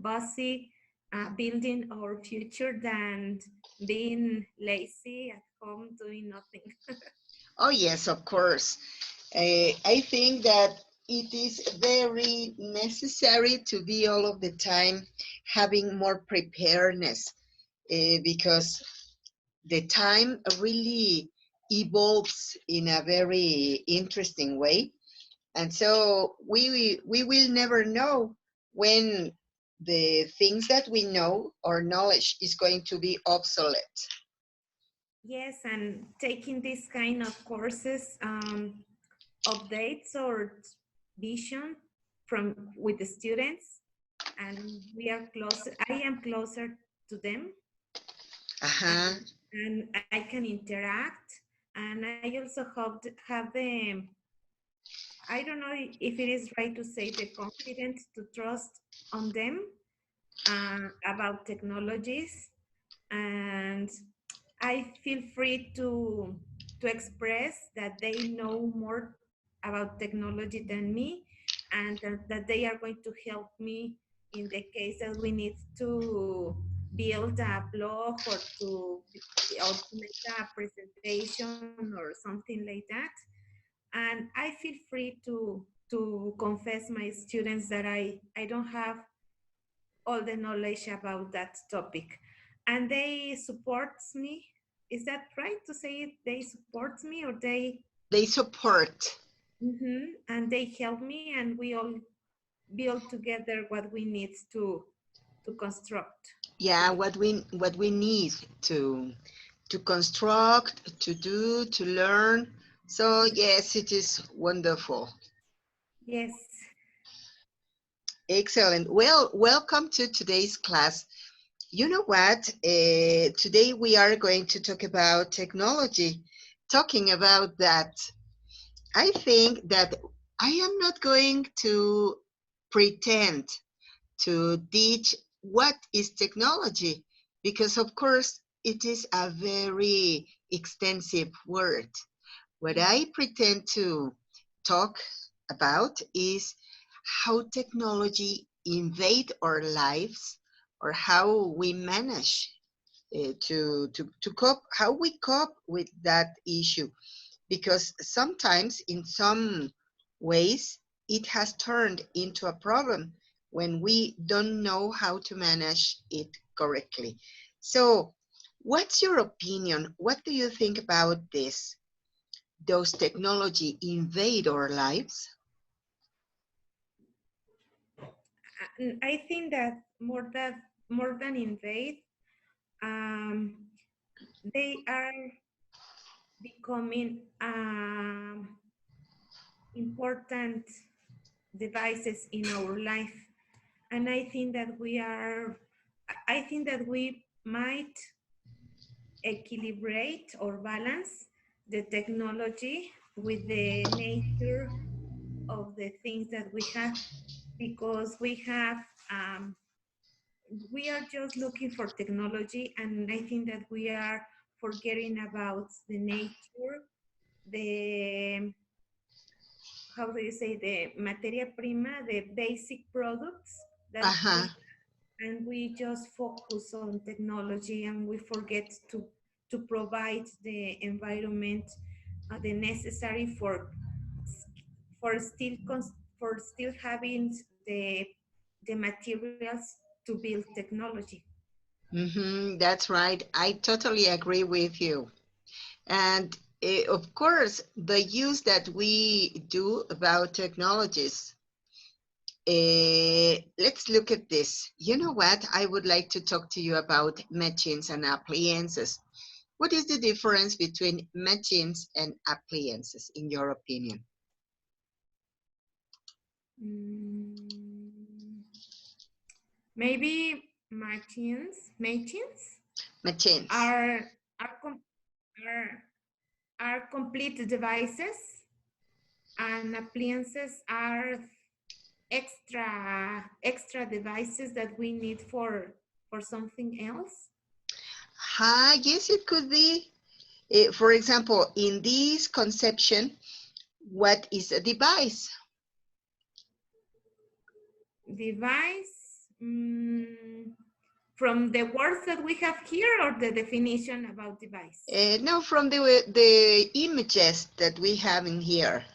busy building our future than being lazy at home doing nothing. Oh, yes, of course. I think that it is very necessary to be all of the time having more preparedness because the time really evolves in a very interesting way. And so we will never know when the things that we know or knowledge is going to be obsolete. Yes, and taking this kind of courses updates or vision from with the students, and we are closer. I am closer to them, Uh-huh. and I can interact. And I also have the, I don't know if it is right to say, the confidence to trust on them about technologies, and I feel free to express that they know more about technology than me, and that they are going to help me in the case that we need to build a blog or to make a presentation or something like that. And I feel free to confess my students that I don't have all the knowledge about that topic, and they supports me. Is that right to say it? They support me, or they They support. and they help me, and we all build together what we need to construct Yeah, together. what we need to construct, to do, to learn. So yes, it is wonderful. Yes. Excellent. Well, welcome to today's class. You know what? Today we are going to talk about technology. Talking about that, I think that I am not going to pretend to teach what is technology because, of course, it is a very extensive word. What I pretend to talk about is how technology invade our lives or how we manage to cope, how we cope with that issue. Because sometimes, in some ways, it has turned into a problem when we don't know how to manage it correctly. So, what's your opinion? What do you think about this? Does technology invade our lives? And I think that more than invade, um, they are becoming important devices in our life. And I think that we might equilibrate or balance the technology with the nature of the things that we have, because um, we are just looking for technology, and I think that we are forgetting about the nature, the, how do you say, the materia prima, the basic products that Uh-huh. we, and we just focus on technology, and we forget to provide the environment, the necessary for still having the materials to build technology. That's right. I totally agree with you. And of course, the use that we do about technologies. Let's look at this. You know what? I would like to talk to you about machines and appliances. What is the difference between machines and appliances, in your opinion? Mm, maybe machines Machines. are are, com- are are complete devices, and appliances are extra devices that we need for something else. Yes, it could be. For example, in this conception, what is a device? Device. From the words that we have here or the definition about device? No, from the images that we have in here.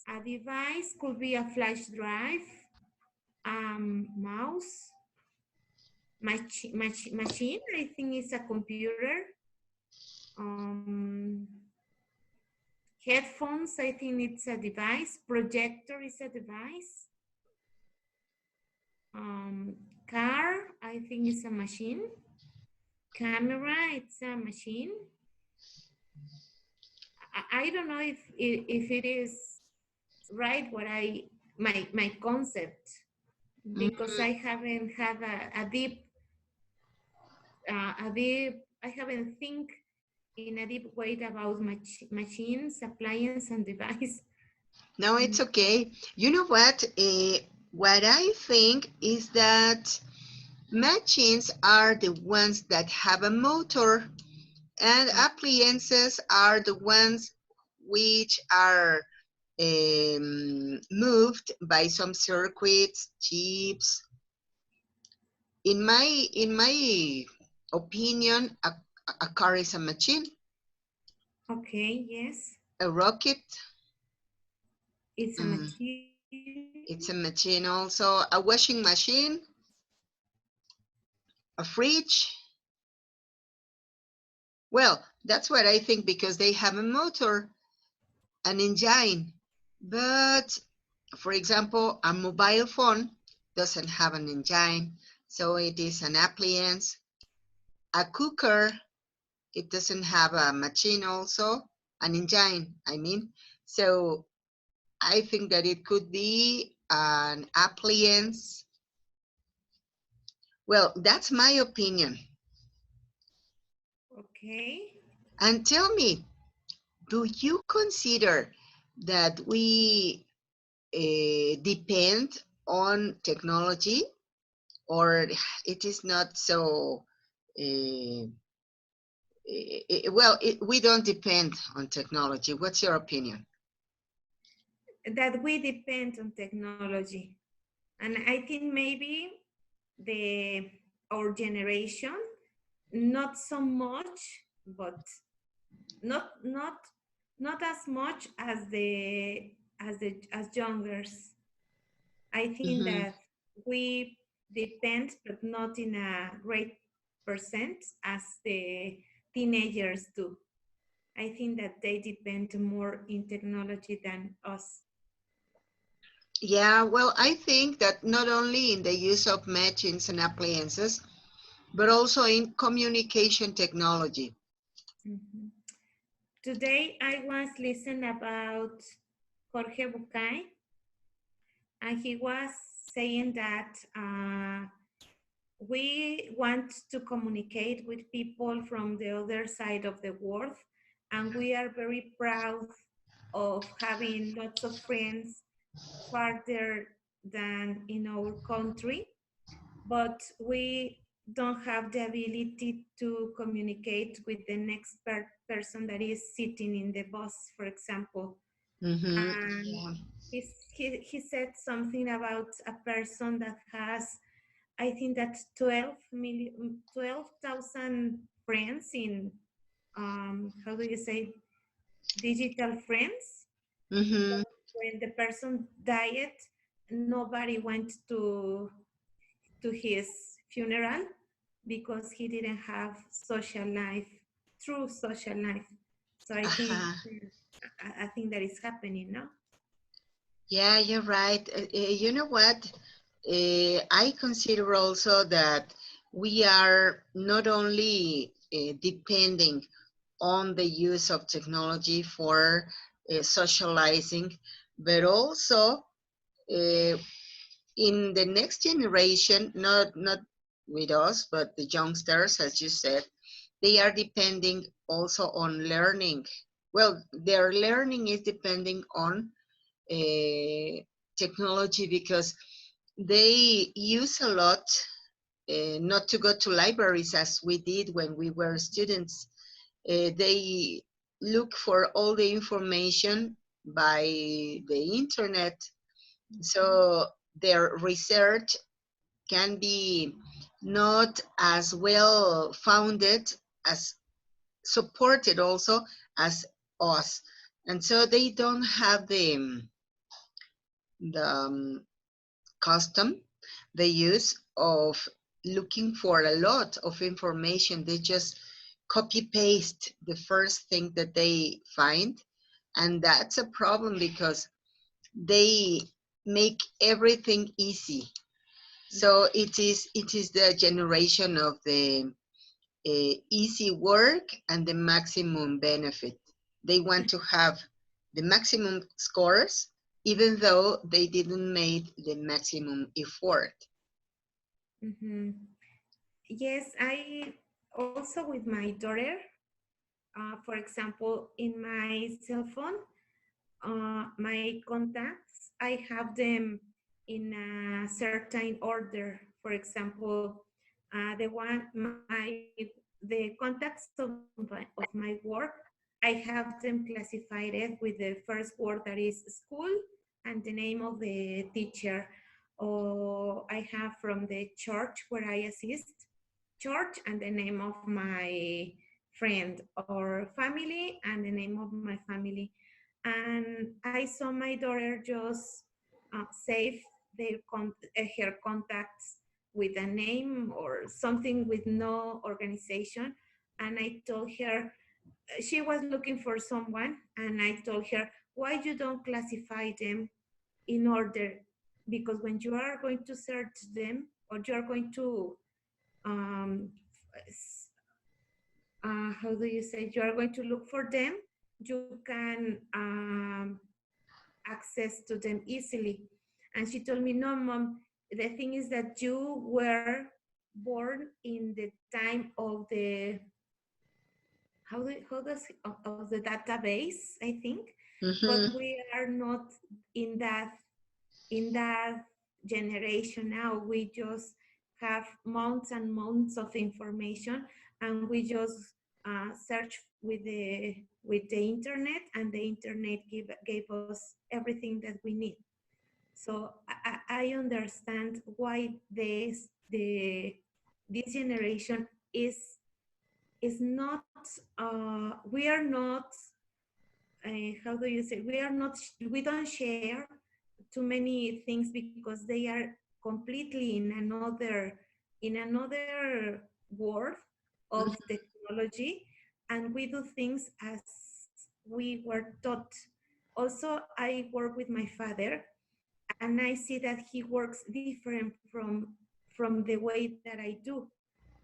A device could be a flash drive, mouse, machine, I think it's a computer. Um, Headphones, I think it's a device. Projector is a device. Car, I think it's a machine. Camera, it's a machine. I don't know if it is right what my concept, because I haven't had a deep I haven't think in a deep way about machines, appliance, and device. No, it's okay. You know what? What I think is that machines are the ones that have a motor, and appliances are the ones which are moved by some circuits, chips. In my opinion, a car is a machine, Okay, yes, a rocket, it's a mm, machine. it's a machine also, a washing machine, a fridge. Well, that's what I think because they have a motor, an engine. But for example, a mobile phone doesn't have an engine, so it is an appliance. A cooker, it doesn't have a machine also, an engine, I mean. So I think that it could be an appliance. Well, that's my opinion. Okay. And tell me, do you consider that we depend on technology, or it is not so well, we don't depend on technology? What's your opinion? That we depend on technology. And I think maybe the our generation, not so much, but not not not as much as youngers. I think Mm-hmm. that we depend, but not in a great percent as the teenagers do. I think that they depend more in technology than us. Yeah, well, I think that not only in the use of machines and appliances, but also in communication technology. Mhm. Today I was listening about Jorge Bucay, and he was saying that we want to communicate with people from the other side of the world, and we are very proud of having lots of friends farther than in our country, but we don't have the ability to communicate with the next person that is sitting in the bus, for example. Mm-hmm. And Yeah. he said something about a person that has, I think that 12,000 friends in, how do you say, digital friends. Mm-hmm. But when the person died, nobody went to his funeral because he didn't have social life, true social life. So Uh-huh. I think that is happening now. Yeah, you're right. You know what? I consider also that we are not only depending on the use of technology for socializing, but also uh, in the next generation, not with us, but the youngsters, as you said, they are depending also on learning. Well, their learning is depending on technology because they use a lot not to go to libraries as we did when we were students. They look for all the information by the internet. Mhm. So their research can be not as well founded, as supported also as us. And so they don't have the custom they use of looking for a lot of information. They just copy paste the first thing that they find. And that's a problem because they make everything easy. So it is the generation of the easy work and the maximum benefit. They want to have the maximum scores, even though they didn't make the maximum effort. Mm-hmm. Yes, I also with my daughter, for example, in my cell phone, my contacts, I have them in a certain order. For example, the one the contacts of my work, I have them classified it with the first word that is school and the name of the teacher. Or I have from the church where I assist, church and the name of my friend, or family and the name of my family. And I saw my daughter just save her contacts with a name or something with no organization. And I told her, she was looking for someone, and I told her, why you don't classify them in order? Because when you are going to search them, or you are going to um, how do you say, you are going to look for them, you can access to them easily. And she told me, no, mom, the thing is that you were born in the time of the, how does of the database, I think, but Mhm. we are not in that generation now. We just have months and months of information, and we just search with the internet, and the internet gave us everything that we need. So I understand why this generation is not, we are not, how do you say, we don't share too many things because they are completely in another world of technology, and we do things as we were taught. Also, I work with my father, and I see that he works different from the way that I do.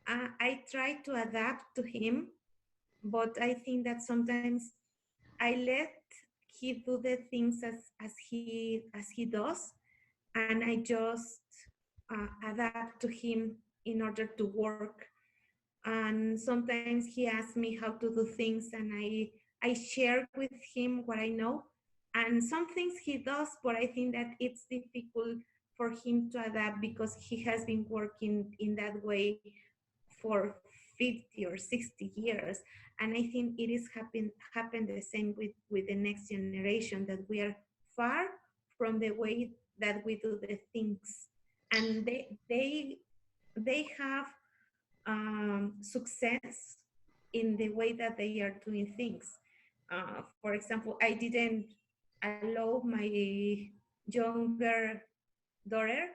I try to adapt to him, but I think that sometimes I let he do the things as he does, and I just adapt to him in order to work. And sometimes he asks me how to do things, and I share with him what I know. And some things he does, but I think that it's difficult for him to adapt because he has been working in that way for 50 or 60 years. And I think it is happen the same with the next generation, that we are far from the way that we do the things. And they have success in the way that they are doing things. For example, I didn't allow my younger daughter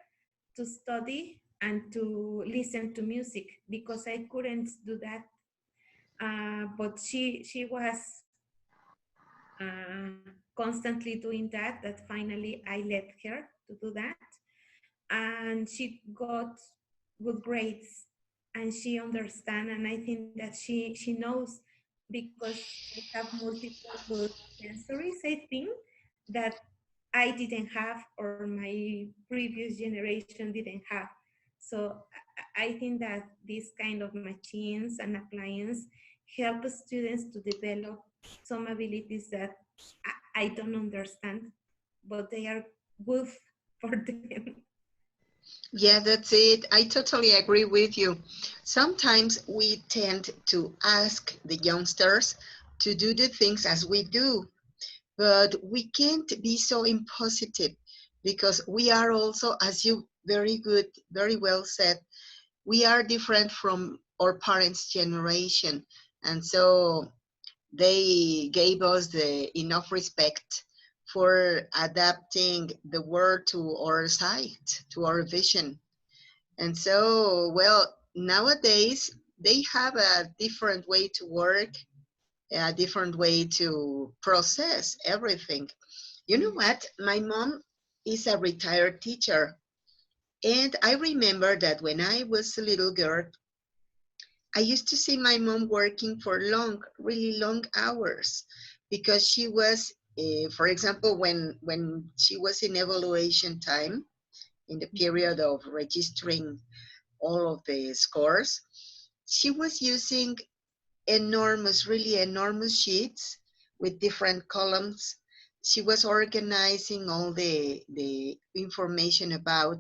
to study and to listen to music because I couldn't do that. But she was constantly doing that finally I let her to do that, and she got good grades, and she understands, and I think that she knows because they have multiple good sensories, I think, that I didn't have, or my previous generation didn't have. So I think that these kind of machines and appliances help students to develop some abilities that I don't understand, but they are good for them. Yeah, that's it. I totally agree with you. Sometimes we tend to ask the youngsters to do the things as we do, but we can't be so impositive because we are also, as you very well said, we are different from our parents' generation. And so they gave us the enough respect for adapting the word to our sight, to our vision. And so, well, nowadays they have a different way to work, a different way to process everything. You know what? My mom is a retired teacher. And I remember that when I was a little girl, I used to see my mom working for long, really long hours because she was, for example, when she was in evaluation time, in the period of registering all of the scores, she was using enormous, really enormous sheets with different columns. She was organizing all the information about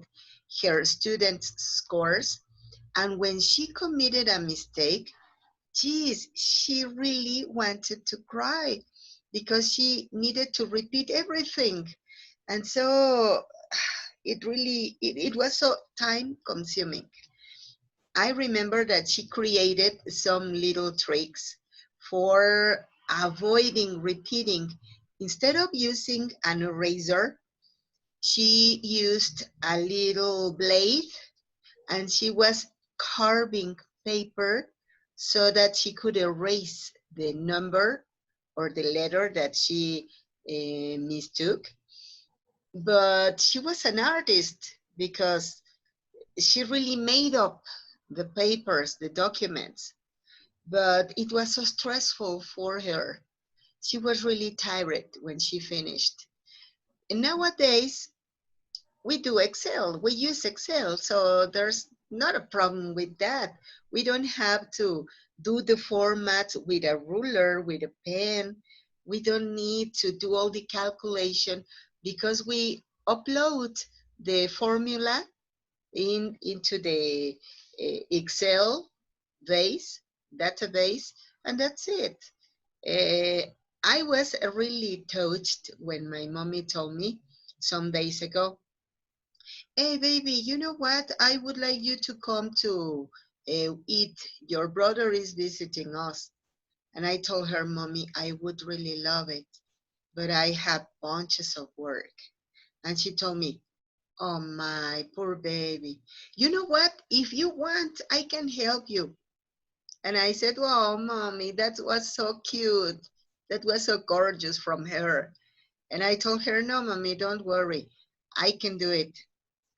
her students' scores. And when she committed a mistake, geez, she really wanted to cry because she needed to repeat everything. And so it was so time consuming. I remember that she created some little tricks for avoiding repeating. Instead of using an eraser, she used a little blade and she was carving paper so that she could erase the number or the letter that she mistook. But she was an artist because she really made up the papers, the documents, but it was so stressful for her. She was really tired when she finished. And nowadays, we do Excel, we use Excel, so there's not a problem with that. We don't have to do the format with a ruler, with a pen. We don't need to do all the calculation because we upload the formula into the Excel base, database, and that's it. I was really touched when my mommy told me some days ago, hey baby, you know what? I would like you to come to eat. Your brother is visiting us. And I told her, Mommy, I would really love it, but I have bunches of work. And she told me, oh my poor baby. You know what? If you want, I can help you. And I said, wow, Mommy, that was so cute. That was so gorgeous from her. And I told her, no, Mommy, don't worry. I can do it.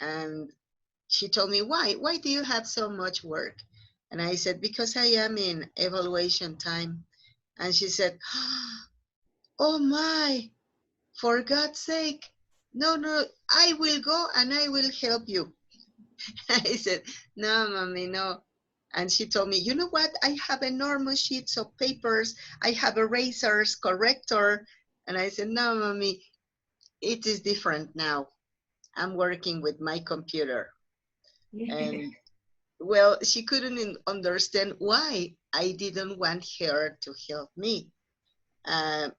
And she told me, why? Why do you have so much work? And I said, because I am in evaluation time. And she said, oh my, for God's sake. No, no, I will go and I will help you. I said, no, mommy, no. And she told me, you know what? I have enormous sheets of papers. I have erasers, corrector. And I said, no, mommy, it is different now. I'm working with my computer. Yeah. And well, she couldn't understand why I didn't want her to help me.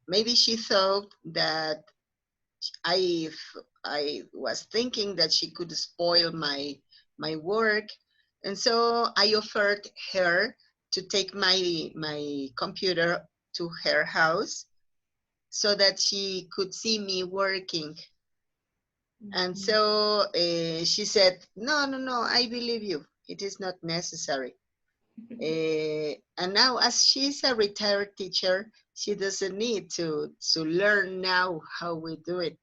Maybe she thought that I I was thinking that she could spoil my work, and so I offered her to take my computer to her house so that she could see me working. And Mhm. so she said, "No, no, no, I believe you. It is not necessary." And now, as she's a retired teacher, she doesn't need to learn now how we do it. Mhm.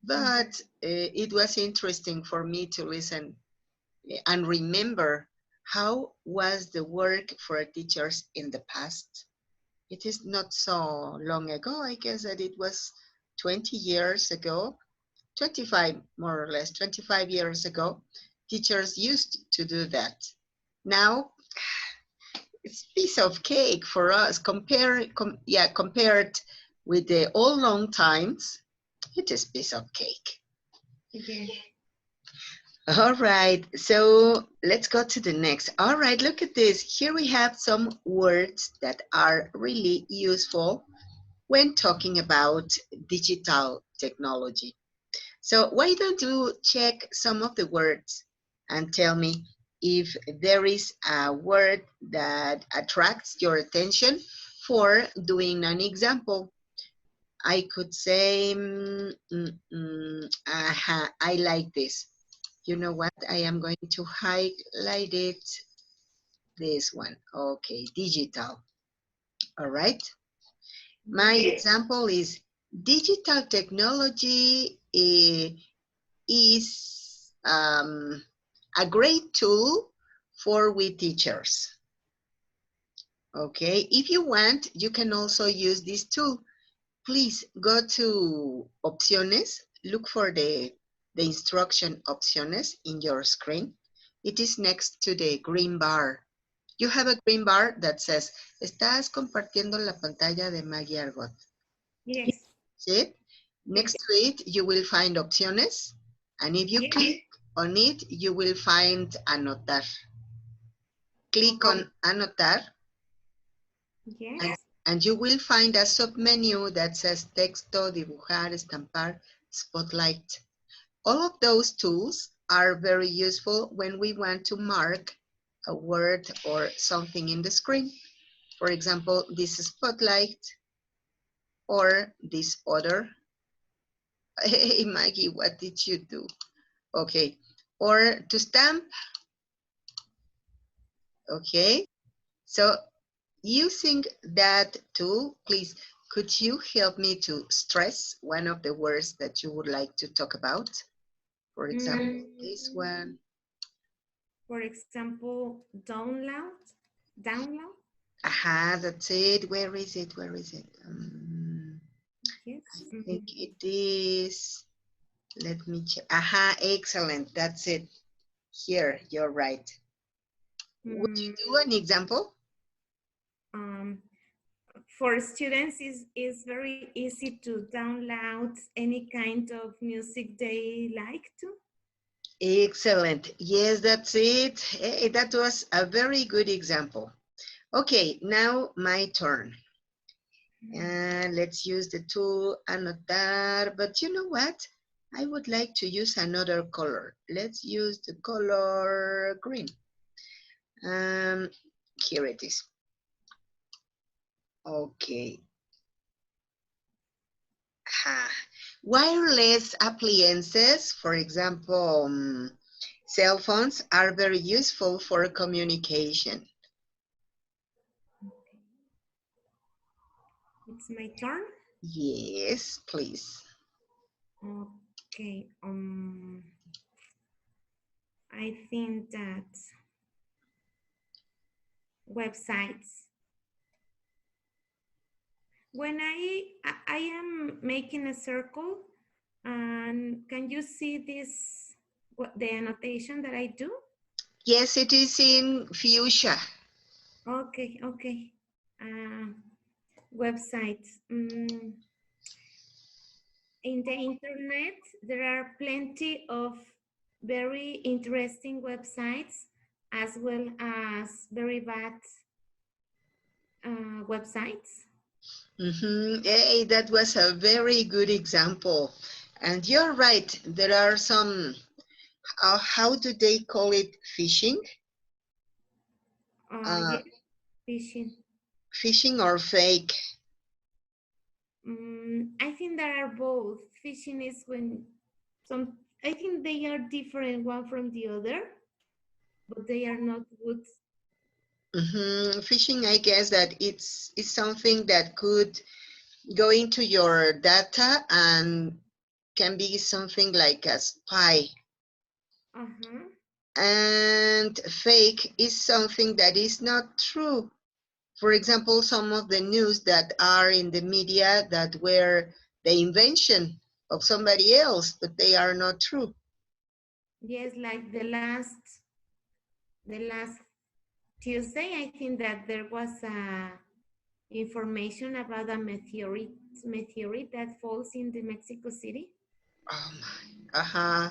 But it was interesting for me to listen and remember how was the work for teachers in the past. It is not so long ago. I guess that it was 20 years ago, 25 more or less, 25 years ago. Teachers used to do that. Now it's piece of cake for us. Compared with the old long times, it is piece of cake. Yeah. All right, so let's go to the next. All right, look at this. Here we have some words that are really useful when talking about digital technology. So why don't you check some of the words and tell me if there is a word that attracts your attention for doing an example. I could say, I like this. You know what? I am going to highlight it. This one. Okay, digital. All right. My Yes. example is digital technology is a great tool for we teachers. Okay, if you want, you can also use this tool. Please go to opciones, look for the instruction opciones in your screen. It is next to the green bar. You have a green bar that says, estás compartiendo la pantalla de Maggie Argot. Yes. See it? Next Yes. to it, you will find opciones. And if you Yes. click on it, you will find anotar. Click Okay. on anotar, Yes. and you will find a submenu that says texto, dibujar, estampar, spotlight. All of those tools are very useful when we want to mark a word or something in the screen. For example, this spotlight or this other. Hey, Maggie, what did you do? Okay, or to stamp. Okay, so using that tool, please, could you help me to stress one of the words that you would like to talk about? For example, this Mm, one. for example, download. Download. Aha, that's it. Where is it? Where is it? Yes. I think it is. Let me check. Aha, excellent. That's it. Here, you're right. Would you Mm, do an example? um, for students is very easy to download any kind of music they like to. Excellent. Yes, that's it. Hey, that was a very good example. Okay, now my turn. And let's use the tool anotar. But you know what? I would like to use another color. Let's use the color green. Um, Here it is. Okay. Ha. Wireless appliances, for example, cell phones, are very useful for communication. It's my turn. Yes, please. Okay. I think that websites. When I am making a circle, and can you see this? What the annotation that I do? Yes, it is in fuchsia. Okay. Okay. Uh, Websites. In the internet, there are plenty of very interesting websites as well as very bad websites. Hey, that was a very good example. And you're right, there are some, how do they call it, phishing? Uh, Yes, phishing. Phishing or fake? I think there are both. Phishing is when some, I think they are different one from the other, but they are not good. Phishing, I guess that it's something that could go into your data and can be something like a spy. Uh-huh. And fake is something that is not true. For example, some of the news that are in the media that were the invention of somebody else, but they are not true. Yes, like the last Tuesday, I think that there was information about a meteorite that falls in the Mexico City. Oh my, uh-huh.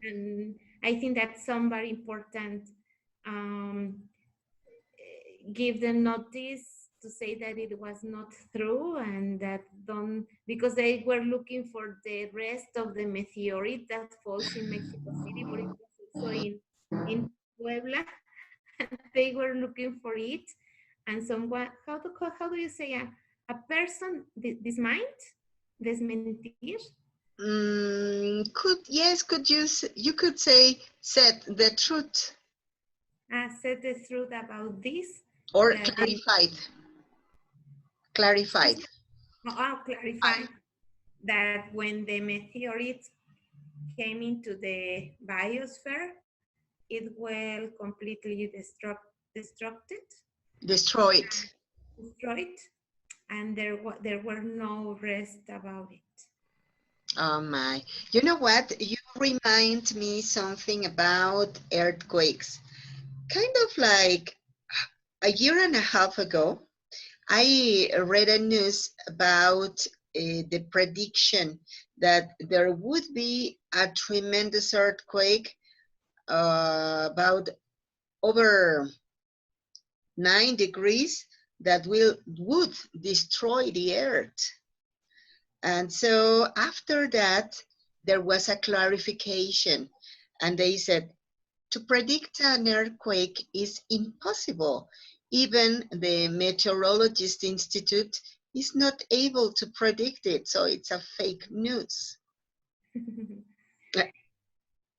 And I think that's some very important um, give them notice to say that it was not true and that don't, because they were looking for the rest of the meteorite that falls in Mexico City, but it was also in Puebla. They were looking for it, and someone, how do you say, a person, dismind, desmentir, Could you could say said the truth said the truth about this, or that they, clarified. excuse me, clarified that when the meteorite came into the biosphere, it will completely destructed, Destroyed. destroyed, and there were no rest about it. Oh my. You know what? You remind me something about earthquakes. Kind of like a year and a half ago, I read a news about the prediction that there would be a tremendous earthquake about over 9 degrees that would destroy the earth. And so after that, there was a clarification, and they said to predict an earthquake is impossible. Even the Meteorologist Institute is not able to predict it, so it's a fake news.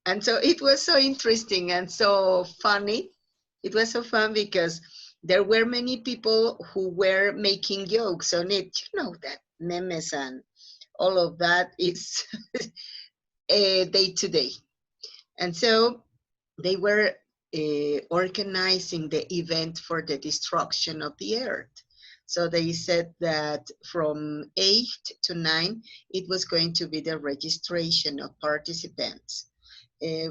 And so it was so interesting and so funny. It was so fun because there were many people who were making jokes on it. You know that memes and all of that is day to day. And so they were organizing the event for the destruction of the earth. So they said that from 8 to 9, it was going to be the registration of participants.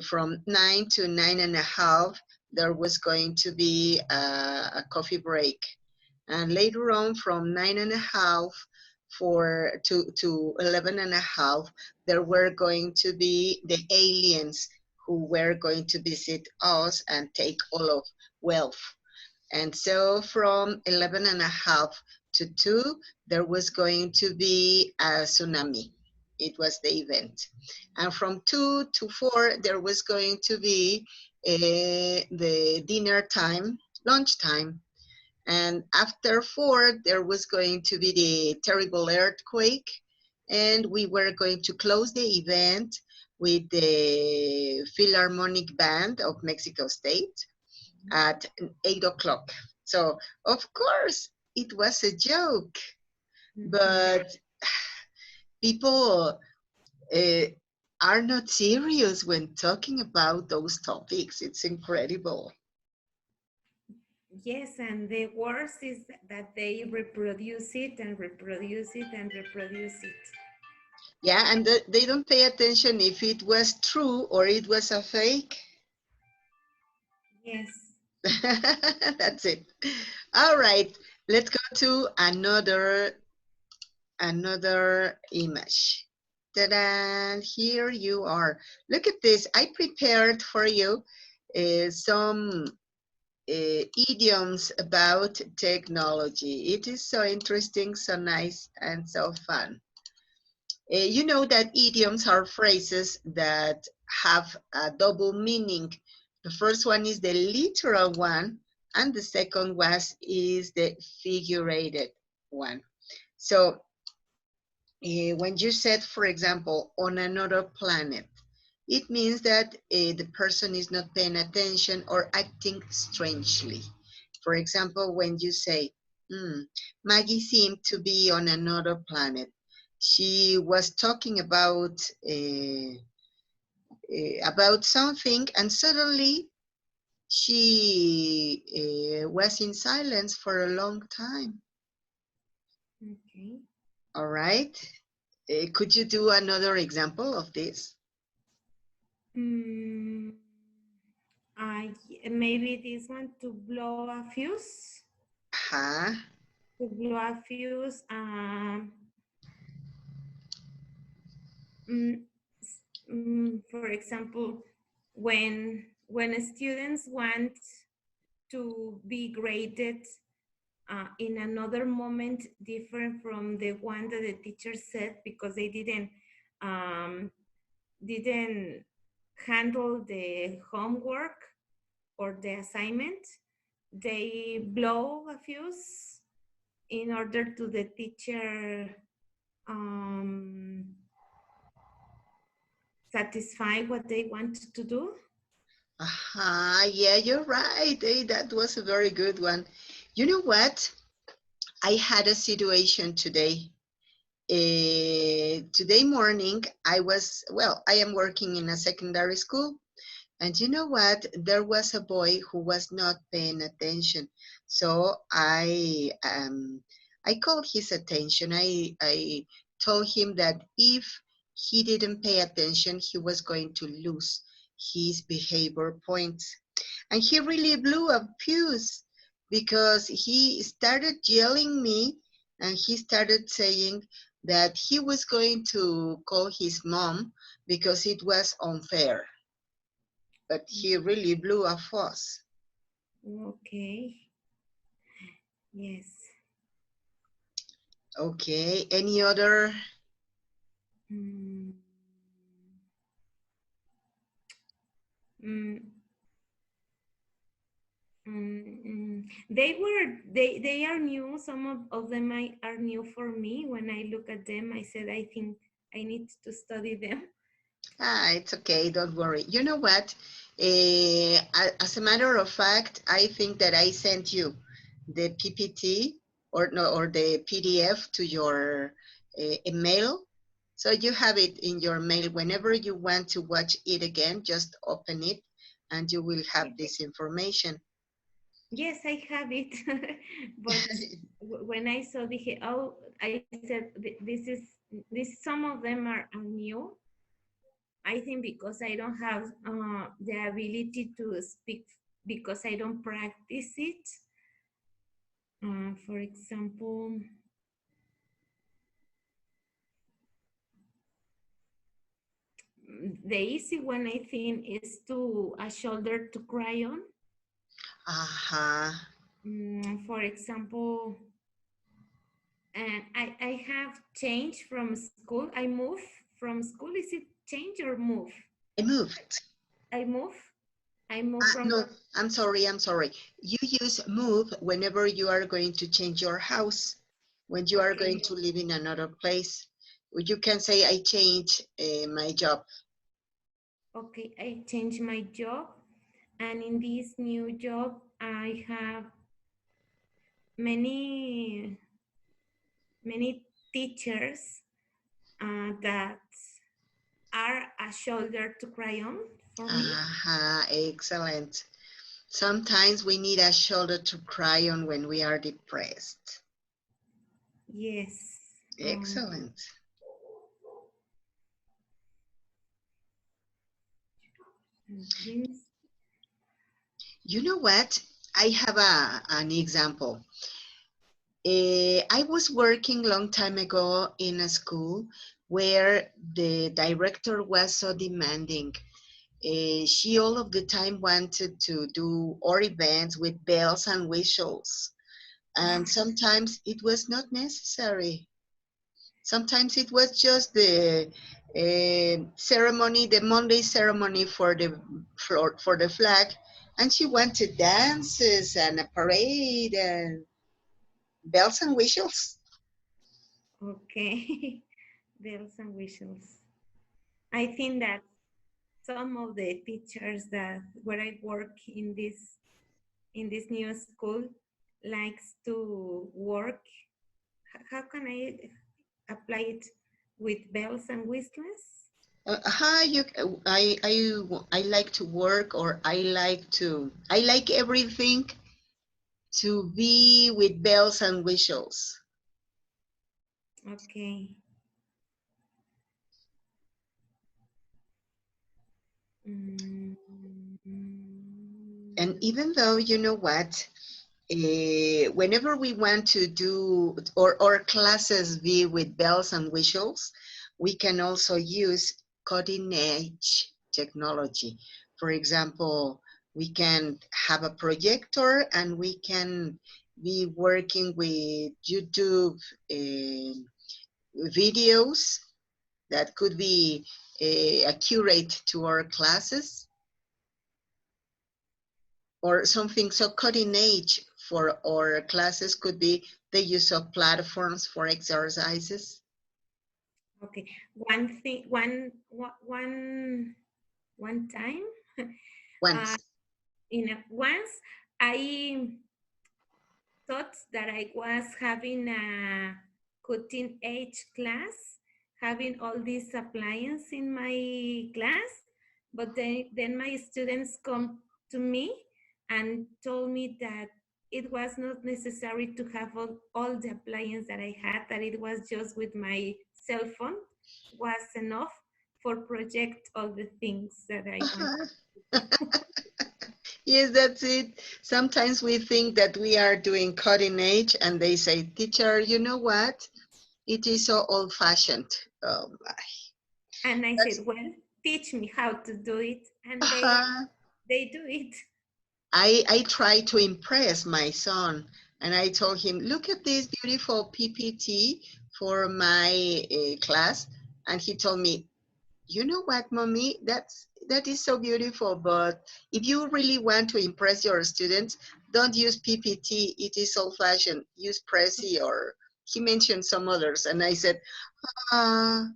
From 9 to 9:30, there was going to be a coffee break. And later on, from 9:30 to 11:30, there were going to be the aliens who were going to visit us and take all of wealth. And so from 11:30 to 2, there was going to be a tsunami. It was the event. And from 2 to 4, there was going to be the dinner time, lunch time. And after 4, there was going to be the terrible earthquake. And we were going to close the event with the Philharmonic Band of Mexico State at 8 o'clock. So, of course, it was a joke, Mhm. but people uh, are not serious when talking about those topics. It's incredible. Yes, and the worst is that they reproduce it and reproduce it and reproduce it. Yeah, and they don't pay attention if it was true or it was a fake. Yes. That's it. All right, let's go to another image. Ta-da! Here you are. Look at this. I prepared for you some idioms about technology. It is so interesting, so nice, and so fun. You know that idioms are phrases that have a double meaning. The first one is the literal one, and the second is the figurated one. So when you said, for example, on another planet, it means that the person is not paying attention or acting strangely. For example, when you say, Maggie seemed to be on another planet. She was talking about something, and suddenly she was in silence for a long time. Okay. All right. Could you do another example of this? Mm, maybe this one, to blow a fuse. Uh-huh. To blow a fuse. Mm, for example, when students want to be graded in another moment different from the one that the teacher said, because they um, didn't handle the homework, or the assignment, they blow a fuse in order to the teacher satisfy what they want to do. Yeah, you're right. Hey, that was a very good one. You know what? I had a situation today. Today morning, I am working in a secondary school. And you know what? There was a boy who was not paying attention. So I called his attention. I told him that if he didn't pay attention, he was going to lose his behavior points. And he really blew a fuse because he started yelling me and he started saying that he was going to call his mom because it was unfair, but he really blew a fuss. Okay. Yes. Okay, any other? Mm, mm, they are new. Some of them are new for me. When I look at them, I said I think I need to study them. It's okay, don't worry. You know what? As a matter of fact, I think that I sent you the PPT or no, or the PDF to your email. So you have it in your mail. Whenever you want to watch it again, just open it and you will have this information. Yes, I have it, but when I saw the oh, I said this. Some of them are new. I think because I don't have the ability to speak because I don't practice it. For example, the easy one I think is to a shoulder to cry on. Uh-huh. For example, I have changed from school. I move from school. Is it change or move? I moved. I move. I move from. No, I'm sorry, I'm sorry. You use move whenever you are going to change your house, when you are going Okay. to live in another place. You can say, I change my job. Okay. I change my job, and in this new job, I have many teachers that are a shoulder to cry on for me. Excellent. Sometimes we need a shoulder to cry on when we are depressed. Yes. Excellent. Yes. You know what? I have an example. I was working long time ago in a school where the director was so demanding. She all of the time wanted to do our events with bells and whistles, and sometimes it was not necessary. Sometimes it was just the ceremony, the Monday ceremony for the flag, and she wanted dances and a parade and bells and whistles. Okay. Bells and whistles. I think that some of the teachers that where I work in this new school likes to work. How can I apply it with bells and whistles? Hi, I like to work, or I like everything to be with bells and whistles. Okay. Mm, And even though, you know what, whenever we want to do or classes be with bells and whistles, we can also use cutting edge technology. For example, we can have a projector and we can be working with YouTube videos that could be accurate to our classes. Or something so cutting edge for our classes could be the use of platforms for exercises. Okay. One thing, one time, uh, Once. once I thought that I was having a cutting edge class, having all these appliances in my class, but then my students come to me and told me that it was not necessary to have all the appliances that I had, that it was just with my cell phone was enough for project all the things that I wanted to do. Yes, that's it. Sometimes we think that we are doing cutting edge, and they say, "Teacher, you know what? It is so old-fashioned." Oh my. And I That's, said, well, teach me how to do it. And uh they do it. I try to impress my son, and I told him, "Look at this beautiful PPT for my class," and he told me, "You know what, mommy? That is so beautiful, but if you really want to impress your students, don't use PPT. It is old-fashioned. Use Prezi," or he mentioned some others, and I said, "Ah,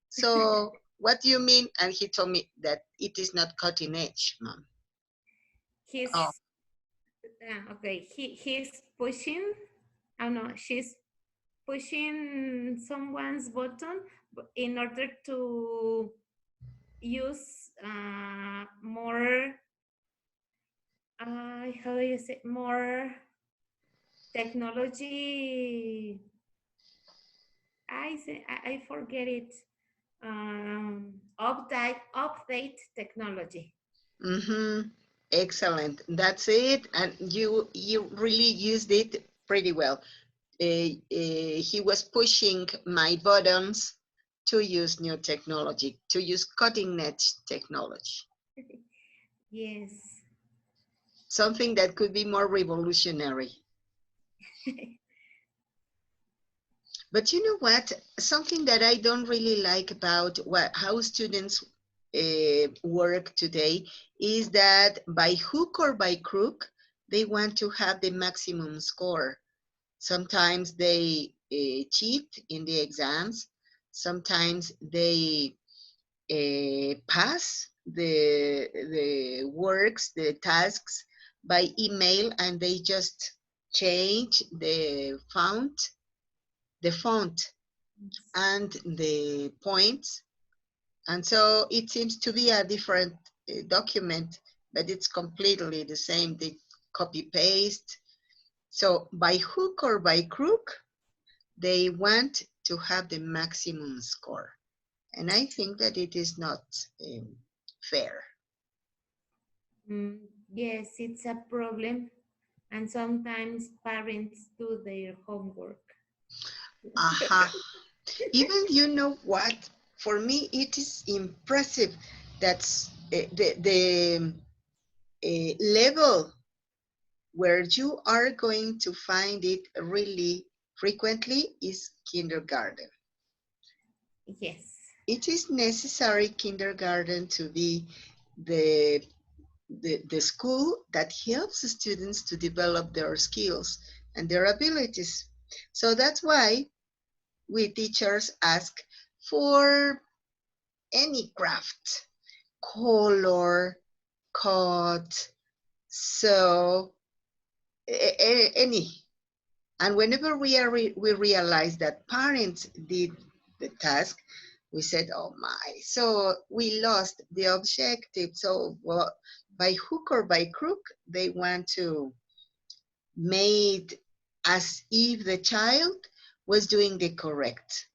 so what do you mean?" And he told me that it is not cutting edge, mom. Oh, He's okay. He's pushing. Oh no, she's pushing someone's button in order to use more. How do you say, more technology? I forget it. Update technology. mm-hmm. Excellent. That's it. And you really used it pretty well. He was pushing my buttons to use new technology, to use cutting edge technology, Yes. something that could be more revolutionary. But you know what? Something that I don't really like about how students work today is that by hook or by crook, they want to have the maximum score. Sometimes they cheat in the exams. Sometimes they pass the works, the tasks by email, and they just change the font and the points. And so it seems to be a different document, but it's completely the same. They copy paste. So by hook or by crook, they want to have the maximum score. And I think that it is not fair. Mm, yes, it's a problem. And sometimes parents do their homework. Aha. Even you know what? For me, it is impressive that's the level where you are going to find it really frequently is kindergarten. Yes. It is necessary kindergarten to be the, the school that helps students to develop their skills and their abilities. So that's why we teachers ask for any craft, color, cut, sew, any. And whenever we realized that parents did the task, we said, "Oh my!" So we lost the objective. So well, by hook or by crook, they want to make as if the child was doing the correct.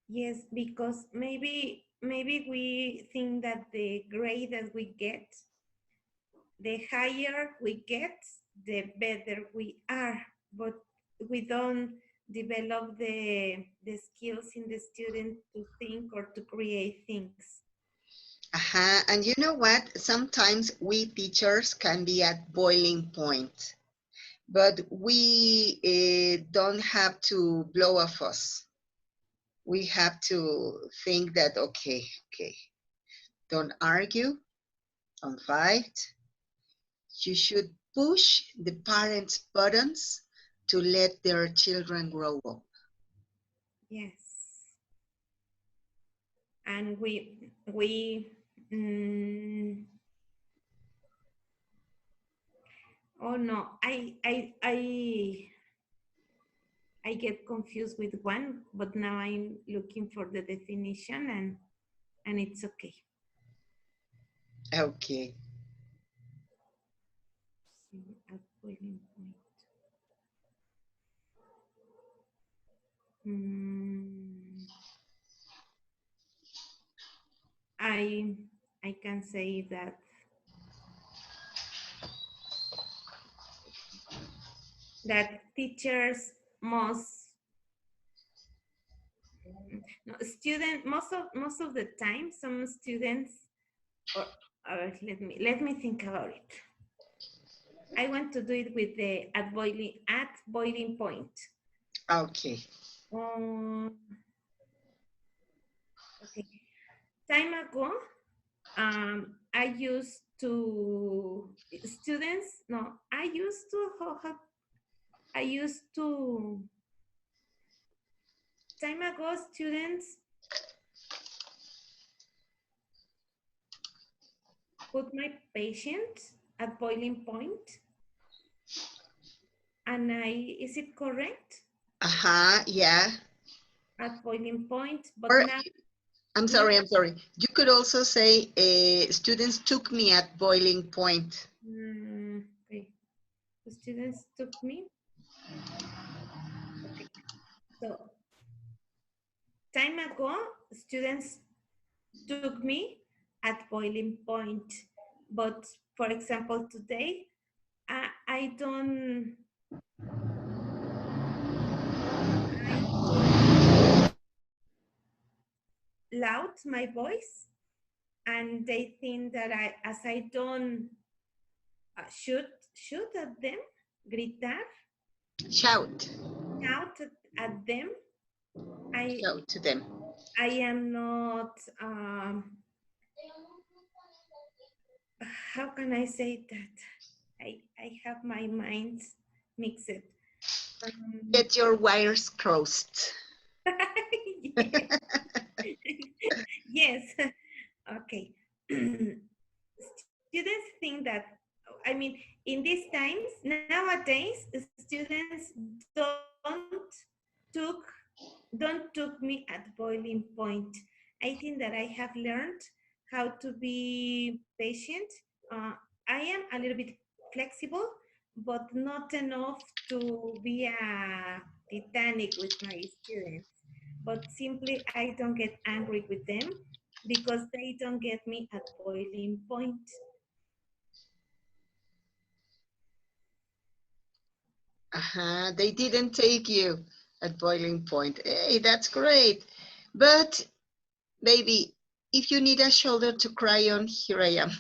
Yes, because maybe we think that the grade that we get, the higher we get, the better we are. But we don't develop the skills in the student to think or to create things. And you know what? Sometimes we teachers can be at boiling point, but we don't have to blow a fuss. We have to think that, okay, don't argue, don't fight. You should push the parents' buttons to let their children grow up. Yes. And mm, oh no, I get confused with one, but now I'm looking for the definition and it's okay. Okay. At boiling point. Mm, I I can say that teachers must no, student most of the time some students or let me think about it. I want to do it with the at boiling point. Okay. Um, okay. Time ago, I used to students. No, I used to I used to time ago students put my patient at boiling point, and I is it correct Uh-huh, yeah. at boiling point? But Or now I'm now. sorry. You could also say students took me at boiling point. Okay, the students took me. Okay, so time ago, students took me at boiling point. But for example, today, I don't loud my voice, and they think that as I don't shoot at them, gritar, Shout. shout at them, I Shout to them. I am not. How can I say that? I have my mind mixed. Um, Get your wires crossed. yes. Yes. Okay. Students think that, I mean, in these times, nowadays, students took don't took me at boiling point. I think that I have learned how to be patient. Uh, I am a little bit flexible, but not enough to be a Titanic with my students. But simply, I don't get angry with them because they don't get me at boiling point. Uh-huh. They didn't take you at boiling point. Hey, that's great. But baby, if you need a shoulder to cry on, here I am.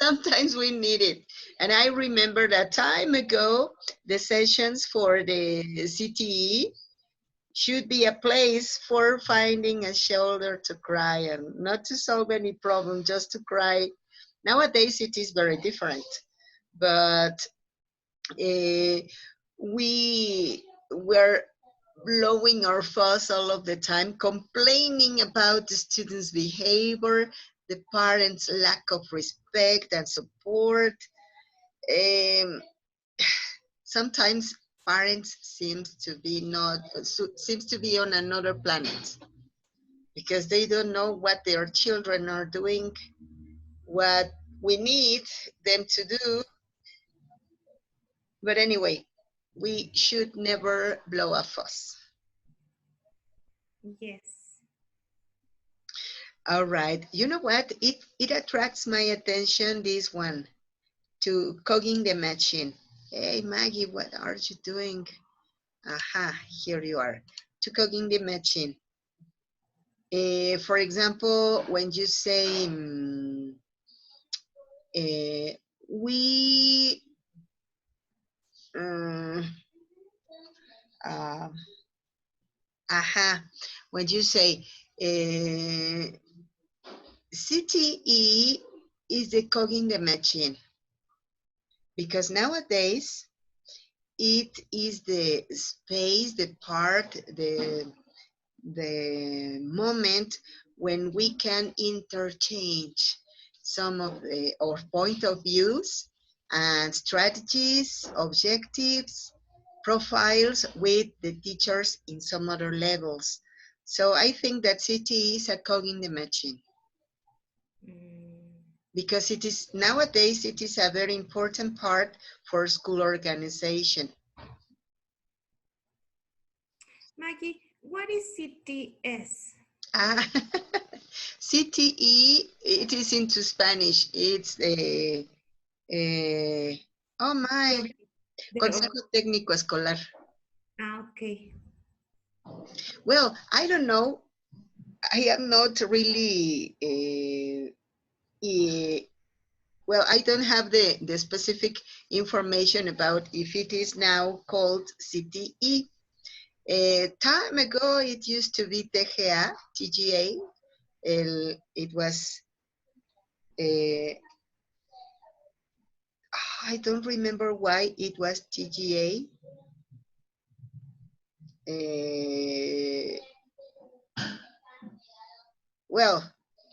Sometimes we need it. And I remember that time ago, the sessions for the CTE should be a place for finding a shoulder to cry and not to solve any problem, just to cry. Nowadays, it is very different. But we were blowing our fuss all of the time, complaining about the students' behavior, the parents' lack of respect and support. Um, Sometimes parents seems to be on another planet because they don't know what their children are doing, what we need them to do. But anyway, we should never blow a fuss. Yes. All right. You know what? It attracts my attention, this one, to cogging the machine. Hey, Maggie, what are you doing? Aha, here you are. To cogging the machine. For example, when you say, uh, we, um, uh, aha, when you say, CTE is the cogging the machine. because nowadays it is the space, the part, the moment when we can interchange some of the our point of views and strategies, objectives, profiles with the teachers in some other levels. So I think that CT is a cog in the machine Mm. because it is nowadays it is a very important part for school organization. Maggie, what is CTS? Ah, CTE, it is into Spanish. It's oh my, The, the Consejo Técnico Escolar. okay. Well, I don't know. I am not really, well, I don't have the specific information about if it is now called CTE. Time ago, it used to be TGA, TGA. It was, uh, I don't remember why it was TGA. Uh, well,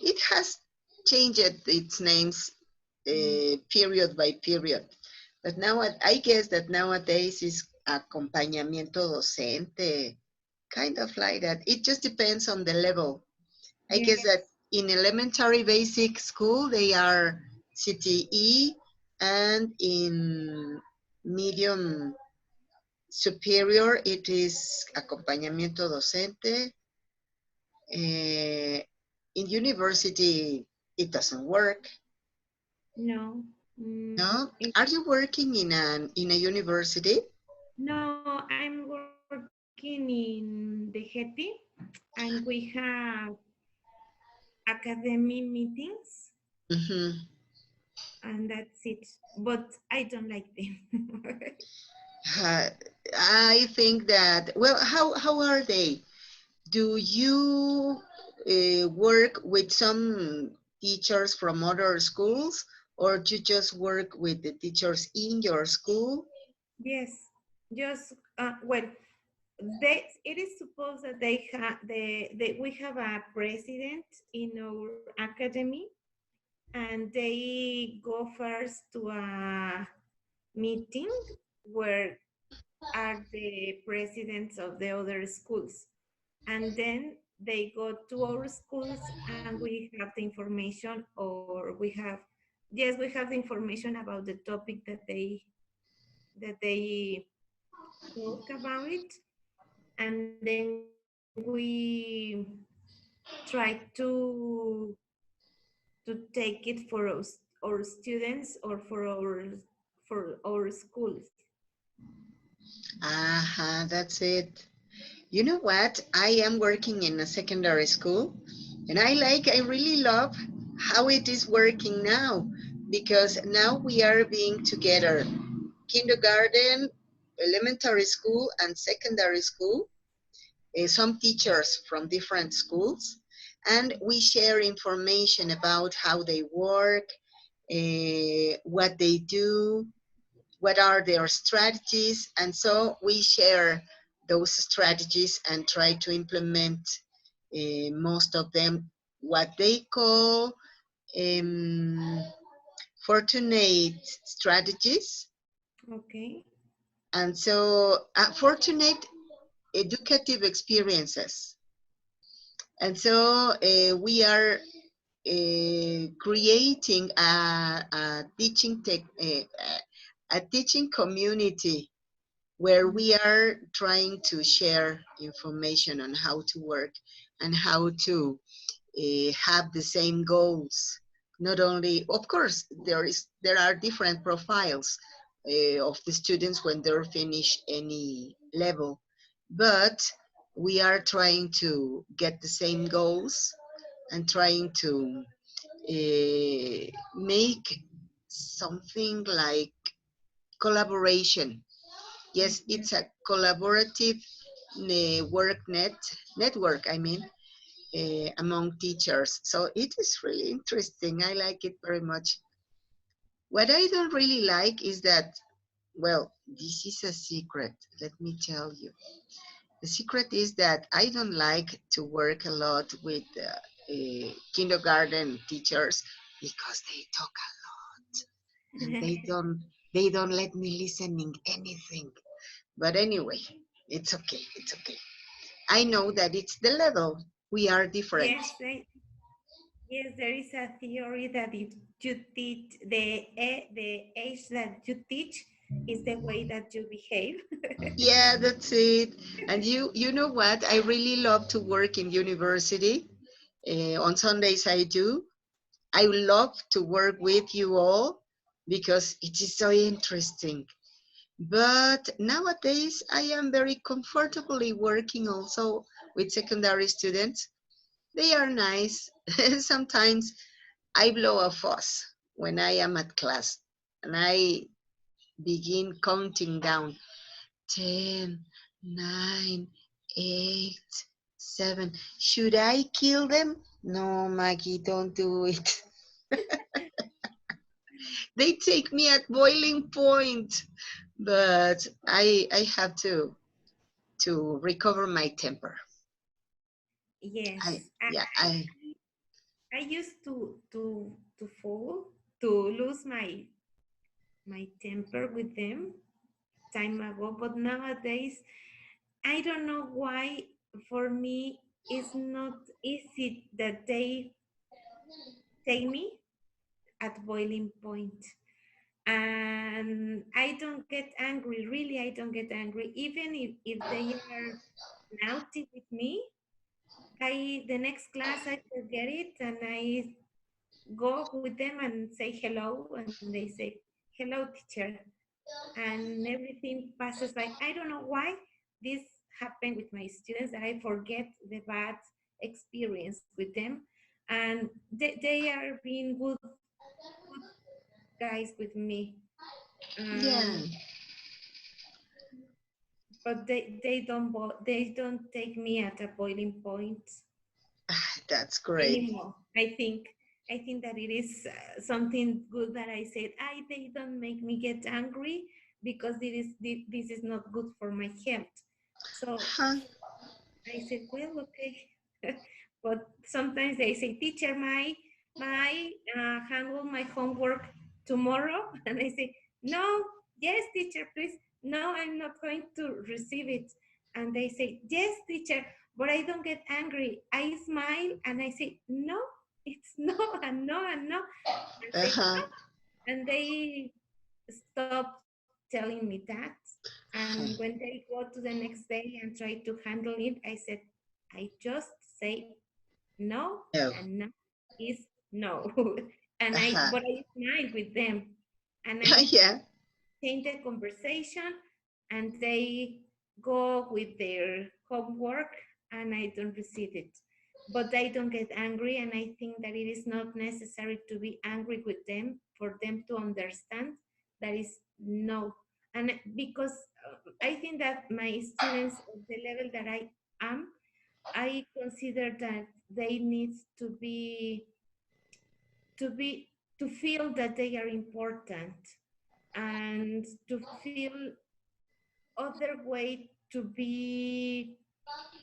it has changed its names Mm. period by period. But now I guess that nowadays is acompañamiento docente, kind of like that. It just depends on the level. I guess Yes. that in elementary basic school, they are CTE, and in medium superior, it is acompañamiento docente. In university, it doesn't work. No. No, are you working in a university? No, I'm working in the HETI and we have academy meetings Mm-hmm. and that's it. But I don't like them. Uh, I think that, well, how are they? Do you work with some teachers from other schools, or do you just work with the teachers in your school? Yes, just well, it is supposed that they we have a president in our academy, and they go first to a meeting where are the presidents of the other schools, and then they go to our schools and we have the information, or we have, yes, we have the information about the topic that they talk about it, and then we try to take it for our students or for our schools. That's it. You know what? I am working in a secondary school, and I really love how it is working now, because now we are being together, kindergarten, elementary school, and secondary school, some teachers from different schools, and we share information about how they work, what they do, what are their strategies, and so we share those strategies and try to implement most of them, what they call um, fortunate strategies. Okay. And so fortunate educative experiences. And so we are creating a teaching a teaching community where Mm. we are trying to share information on how to work and how to have the same goals. Not only, of course, there are different profiles of the students when they're finished any level, but we are trying to get the same goals and trying to make something like collaboration. Yes, Yes. it's a collaborative network. I mean, among teachers. So it is really interesting. I like it very much. What I don't really like is that, well, this is a secret. Let me tell you. The secret is that I don't like to work a lot with kindergarten teachers because they talk a lot and they don't let me listening anything. But anyway, it's okay. It's okay. I know that it's the level. We are different. Yes, yes, there is a theory that if you teach the age that you teach is the way that you behave. Yeah, that's it. And you know what? I really love to work in university. On Sundays I do. I love to work with you all because it is so interesting. But nowadays I am very comfortably working also with secondary students. They are nice. Sometimes I blow a fuss when I am at class and I begin counting down 10, 9, 8, 7. Should I kill them? No, Maggie, don't do it. They take me at boiling point, but I have to recover my temper. I Yes, yeah I I used to fall to lose my temper with them time ago, but nowadays I don't know why for me it's not easy that they take me at boiling point. And I don't get angry, really I don't get angry. Even if they are naughty with me, the next class I forget it and I go with them and say hello and they say, hello teacher. And everything passes by. I don't know why this happened with my students that I forget the bad experience with them. And they are being good guys with me. yeah. But they don't take me at a boiling point That's great. anymore. I think that it is something good that I said. They don't make me get angry because this is not good for my health. So Huh? I said, well, okay. But sometimes they say, teacher, my handle my homework tomorrow, and I say, no, yes, teacher, please. No, I'm not going to receive it. And they say, yes, teacher, but I don't get angry. I smile and I say, no, it's no and no and no. And say, Uh-huh. and they stop telling me that. And when they go to the next day and try to handle it, I said, I just say no, No. and no is no. And Uh-huh. but I smile with them and I Yeah. change the conversation and they go with their homework and I don't receive it. But I don't get angry, and I think that it is not necessary to be angry with them for them to understand that is no. And because I think that my students at the level that I am, I consider that they need to be to feel that they are important and to feel other way to be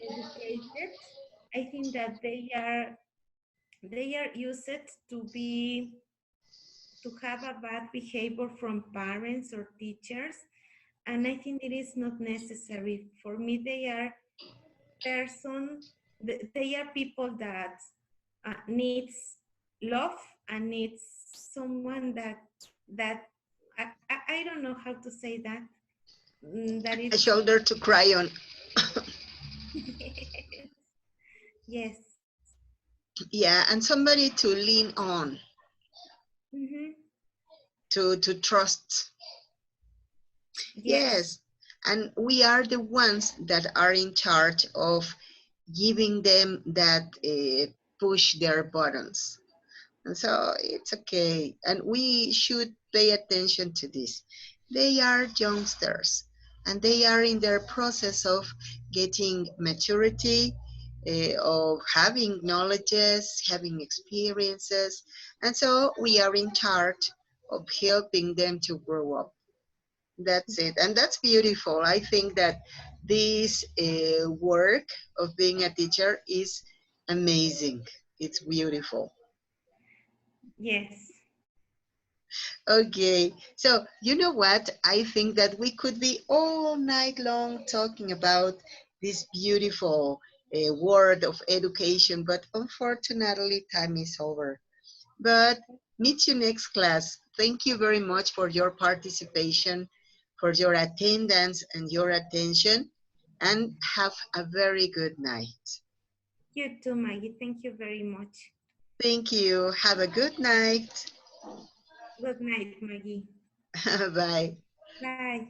educated. I think that they are used to be to have a bad behavior from parents or teachers, and I think it is not necessary. For me, they are they are people that needs love and needs someone that I don't know how to say that. That A it's shoulder to cry on. yes. Yeah, and somebody to lean on, Mm-hmm. to trust. Yes. Yes, and we are the ones that are in charge of giving them that push their buttons. And so it's okay. And we should pay attention to this. They are youngsters and they are in their process of getting maturity, of having knowledges, having experiences. And so we are in charge of helping them to grow up. That's it. And that's beautiful. I think that this work of being a teacher is amazing. It's beautiful. Yes. Okay, so you know what? I think that we could be all night long talking about this beautiful word of education, but unfortunately, time is over. But meet you next class. Thank you very much for your participation, for your attendance and your attention, and have a very good night. You too, Maggie. Thank you very much. Thank you. Have a good night. Good night, Maggie. Bye. Bye.